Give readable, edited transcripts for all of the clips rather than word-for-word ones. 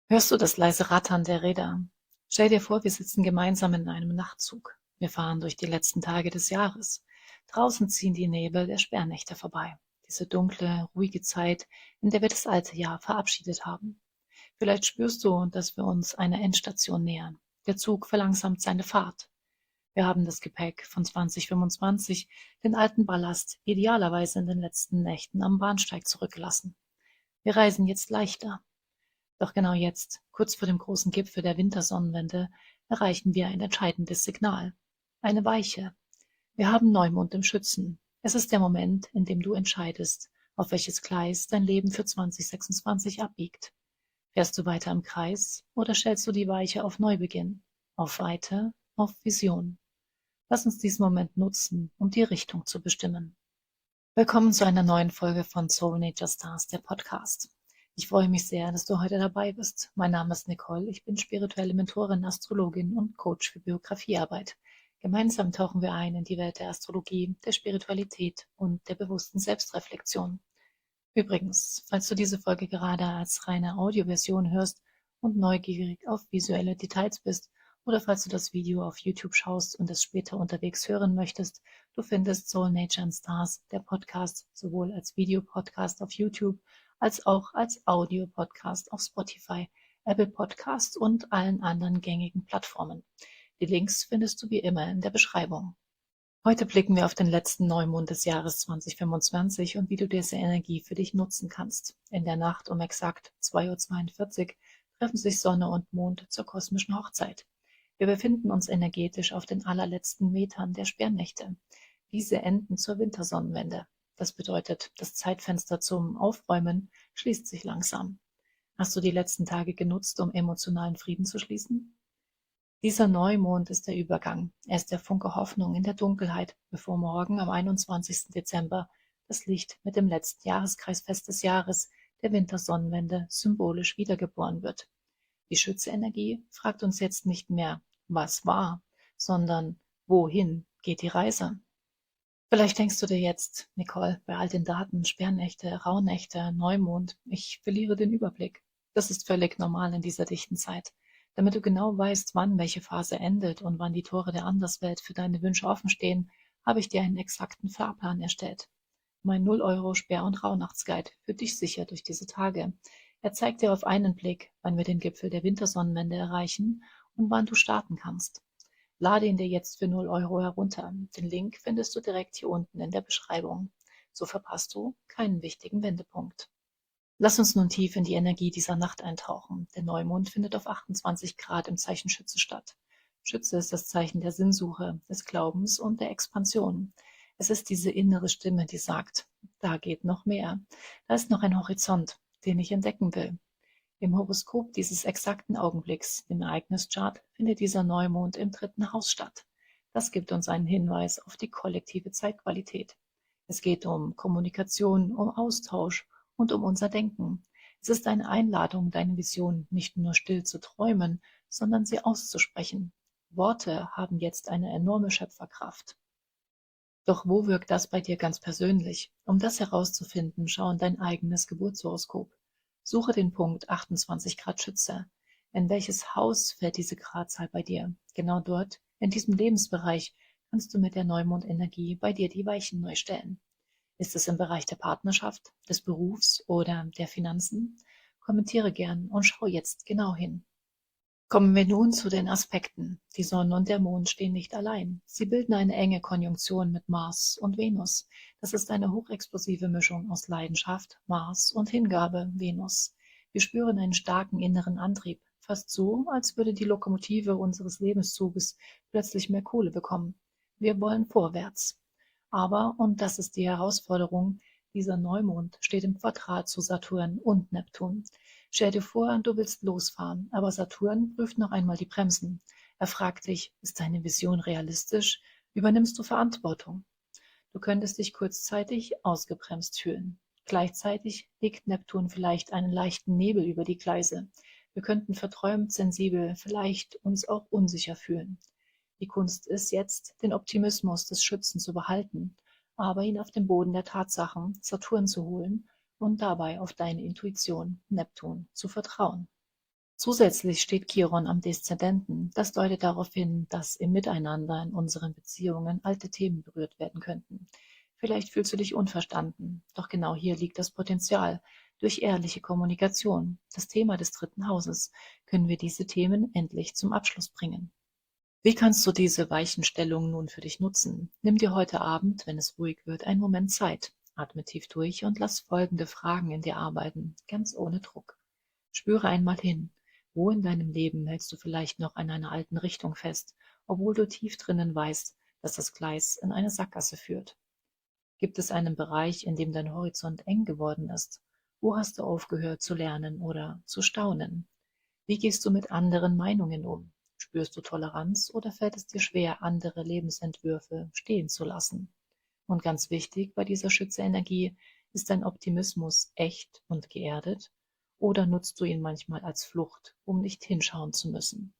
Hörst du das leise Rattern der Räder? Stell dir vor, wir sitzen gemeinsam in einem Nachtzug. Wir fahren durch die letzten Tage des Jahres. Draußen ziehen die Nebel der Sperrnächte vorbei. Diese dunkle, ruhige Zeit, in der wir das alte Jahr verabschiedet haben. Vielleicht spürst du, dass wir uns einer Endstation nähern. Der Zug verlangsamt seine Fahrt. Wir haben das Gepäck von 2025, den alten Ballast, idealerweise in den letzten Nächten am Bahnsteig zurückgelassen. Wir reisen jetzt leichter. Doch genau jetzt, kurz vor dem großen Gipfel der Wintersonnenwende, erreichen wir ein entscheidendes Signal. Eine Weiche. Wir haben Neumond im Schützen. Es ist der Moment, in dem du entscheidest, auf welches Gleis dein Leben für 2026 abbiegt. Fährst du weiter im Kreis oder stellst du die Weiche auf Neubeginn, auf Weite, auf Vision? Lass uns diesen Moment nutzen, um die Richtung zu bestimmen. Willkommen zu einer neuen Folge von Soul Nature Stars, der Podcast. Ich freue mich sehr, dass du heute dabei bist. Mein Name ist Nicole, ich bin spirituelle Mentorin, Astrologin und Coach für Biografiearbeit. Gemeinsam tauchen wir ein in die Welt der Astrologie, der Spiritualität und der bewussten Selbstreflexion. Übrigens, falls du diese Folge gerade als reine Audioversion hörst und neugierig auf visuelle Details bist, oder falls du das Video auf YouTube schaust und es später unterwegs hören möchtest, du findest Soul Nature and Stars, der Podcast, sowohl als Videopodcast auf YouTube als auch als Audio-Podcast auf Spotify, Apple Podcasts und allen anderen gängigen Plattformen. Die Links findest du wie immer in der Beschreibung. Heute blicken wir auf den letzten Neumond des Jahres 2025 und wie du diese Energie für dich nutzen kannst. In der Nacht um exakt 2:42 Uhr treffen sich Sonne und Mond zur kosmischen Hochzeit. Wir befinden uns energetisch auf den allerletzten Metern der Sperrnächte. Diese enden zur Wintersonnenwende. Das bedeutet, das Zeitfenster zum Aufräumen schließt sich langsam. Hast du die letzten Tage genutzt, um emotionalen Frieden zu schließen? Dieser Neumond ist der Übergang. Er ist der Funke Hoffnung in der Dunkelheit, bevor morgen am 21. Dezember das Licht mit dem letzten Jahreskreisfest des Jahres, der Wintersonnenwende, symbolisch wiedergeboren wird. Die Schütze-Energie fragt uns jetzt nicht mehr, was war, sondern wohin geht die Reise? Vielleicht denkst du dir jetzt, Nicole, bei all den Daten, Sperrnächte, Rauhnächte, Neumond, ich verliere den Überblick. Das ist völlig normal in dieser dichten Zeit. Damit du genau weißt, wann welche Phase endet und wann die Tore der Anderswelt für deine Wünsche offen stehen, habe ich dir einen exakten Fahrplan erstellt. Mein 0 € Sperr- und Rauhnachtsguide führt dich sicher durch diese Tage. Er zeigt dir auf einen Blick, wann wir den Gipfel der Wintersonnenwende erreichen und wann du starten kannst. Lade ihn dir jetzt für 0 € herunter. Den Link findest du direkt hier unten in der Beschreibung. So verpasst du keinen wichtigen Wendepunkt. Lass uns nun tief in die Energie dieser Nacht eintauchen. Der Neumond findet auf 28 Grad im Zeichen Schütze statt. Schütze ist das Zeichen der Sinnsuche, des Glaubens und der Expansion. Es ist diese innere Stimme, die sagt, da geht noch mehr. Da ist noch ein Horizont, den ich entdecken will. Im Horoskop dieses exakten Augenblicks, dem Ereignischart, findet dieser Neumond im 3. Haus statt. Das gibt uns einen Hinweis auf die kollektive Zeitqualität. Es geht um Kommunikation, um Austausch und um unser Denken. Es ist eine Einladung, deine Vision nicht nur still zu träumen, sondern sie auszusprechen. Worte haben jetzt eine enorme Schöpferkraft. Doch wo wirkt das bei dir ganz persönlich? Um das herauszufinden, schau in dein eigenes Geburtshoroskop. Suche den Punkt 28 Grad Schütze. In welches Haus fällt diese Gradzahl bei dir? Genau dort, in diesem Lebensbereich, kannst du mit der Neumondenergie bei dir die Weichen neu stellen. Ist es im Bereich der Partnerschaft, des Berufs oder der Finanzen? Kommentiere gern und schau jetzt genau hin. Kommen wir nun zu den Aspekten. Die Sonne und der Mond stehen nicht allein. Sie bilden eine enge Konjunktion mit Mars und Venus. Das ist eine hochexplosive Mischung aus Leidenschaft, Mars und Hingabe, Venus. Wir spüren einen starken inneren Antrieb, fast so, als würde die Lokomotive unseres Lebenszuges plötzlich mehr Kohle bekommen. Wir wollen vorwärts. Aber, und das ist die Herausforderung, dieser Neumond steht im Quadrat zu Saturn und Neptun. Stell dir vor, du willst losfahren, aber Saturn prüft noch einmal die Bremsen. Er fragt dich, ist deine Vision realistisch? Übernimmst du Verantwortung? Du könntest dich kurzzeitig ausgebremst fühlen. Gleichzeitig legt Neptun vielleicht einen leichten Nebel über die Gleise. Wir könnten verträumt, sensibel, vielleicht uns auch unsicher fühlen. Die Kunst ist jetzt, den Optimismus des Schützen zu behalten, aber ihn auf den Boden der Tatsachen, Saturn zu holen und dabei auf deine Intuition, Neptun, zu vertrauen. Zusätzlich steht Chiron am Deszendenten. Das deutet darauf hin, dass im Miteinander in unseren Beziehungen alte Themen berührt werden könnten. Vielleicht fühlst du dich unverstanden, doch genau hier liegt das Potenzial. Durch ehrliche Kommunikation, das Thema des dritten Hauses, können wir diese Themen endlich zum Abschluss bringen. Wie kannst du diese Weichenstellung nun für dich nutzen? Nimm dir heute Abend, wenn es ruhig wird, einen Moment Zeit. Atme tief durch und lass folgende Fragen in dir arbeiten, ganz ohne Druck. Spüre einmal hin. Wo in deinem Leben hältst du vielleicht noch an einer alten Richtung fest, obwohl du tief drinnen weißt, dass das Gleis in eine Sackgasse führt? Gibt es einen Bereich, in dem dein Horizont eng geworden ist? Wo hast du aufgehört zu lernen oder zu staunen? Wie gehst du mit anderen Meinungen um? Spürst du Toleranz oder fällt es dir schwer, andere Lebensentwürfe stehen zu lassen? Und ganz wichtig bei dieser Schütze-Energie, ist dein Optimismus echt und geerdet oder nutzt du ihn manchmal als Flucht, um nicht hinschauen zu müssen?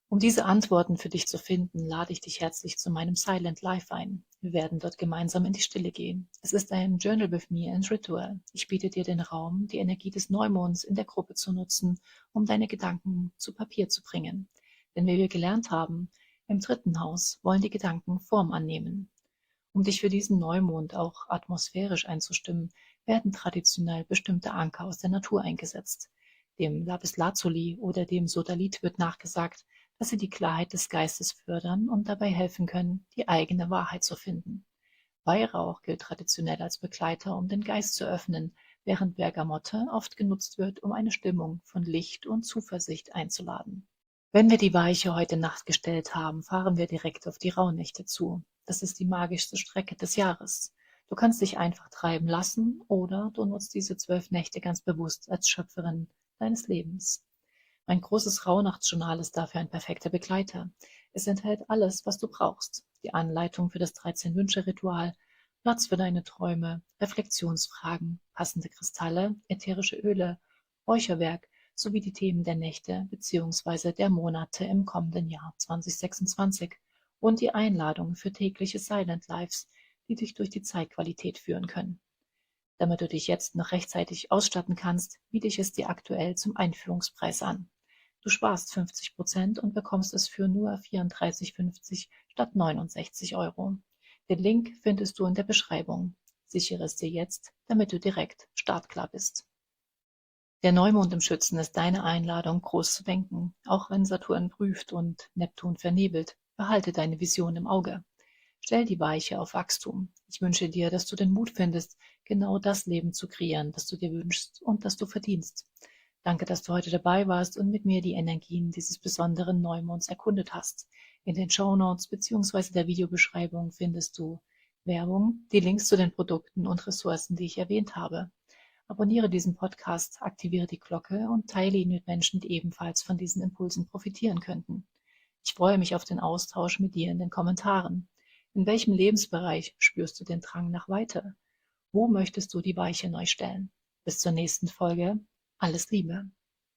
Um diese Antworten für dich zu finden, lade ich dich herzlich zu meinem Silent Life ein. Wir werden dort gemeinsam in die Stille gehen. Es ist ein Journal with me and Ritual. Ich biete dir den Raum, die Energie des Neumonds in der Gruppe zu nutzen, um deine Gedanken zu Papier zu bringen. Denn wie wir gelernt haben, im dritten Haus wollen die Gedanken Form annehmen. Um dich für diesen Neumond auch atmosphärisch einzustimmen, werden traditionell bestimmte Anker aus der Natur eingesetzt. Dem Lapislazuli oder dem Sodalit wird nachgesagt, dass sie die Klarheit des Geistes fördern und dabei helfen können, die eigene Wahrheit zu finden. Weihrauch gilt traditionell als Begleiter, um den Geist zu öffnen, während Bergamotte oft genutzt wird, um eine Stimmung von Licht und Zuversicht einzuladen. Wenn wir die Weiche heute Nacht gestellt haben, fahren wir direkt auf die Rauhnächte zu. Das ist die magischste Strecke des Jahres. Du kannst dich einfach treiben lassen oder du nutzt diese 12 Nächte ganz bewusst als Schöpferin deines Lebens. Mein großes Rauhnachtsjournal ist dafür ein perfekter Begleiter. Es enthält alles, was du brauchst. Die Anleitung für das 13-Wünsche-Ritual, Platz für deine Träume, Reflexionsfragen, passende Kristalle, ätherische Öle, Räucherwerk sowie die Themen der Nächte bzw. der Monate im kommenden Jahr 2026 und die Einladung für tägliche Silent Lives, die dich durch die Zeitqualität führen können. Damit du dich jetzt noch rechtzeitig ausstatten kannst, biete ich es dir aktuell zum Einführungspreis an. Du sparst 50% und bekommst es für nur 34,50 statt 69 €. Den Link findest du in der Beschreibung. Sichere es dir jetzt, damit du direkt startklar bist. Der Neumond im Schützen ist deine Einladung, groß zu denken. Auch wenn Saturn prüft und Neptun vernebelt, behalte deine Vision im Auge. Stell die Weiche auf Wachstum. Ich wünsche dir, dass du den Mut findest, genau das Leben zu kreieren, das du dir wünschst und das du verdienst. Danke, dass du heute dabei warst und mit mir die Energien dieses besonderen Neumonds erkundet hast. In den Shownotes bzw. der Videobeschreibung findest du Werbung, die Links zu den Produkten und Ressourcen, die ich erwähnt habe. Abonniere diesen Podcast, aktiviere die Glocke und teile ihn mit Menschen, die ebenfalls von diesen Impulsen profitieren könnten. Ich freue mich auf den Austausch mit dir in den Kommentaren. In welchem Lebensbereich spürst du den Drang nach weiter? Wo möchtest du die Weiche neu stellen? Bis zur nächsten Folge. Alles Liebe.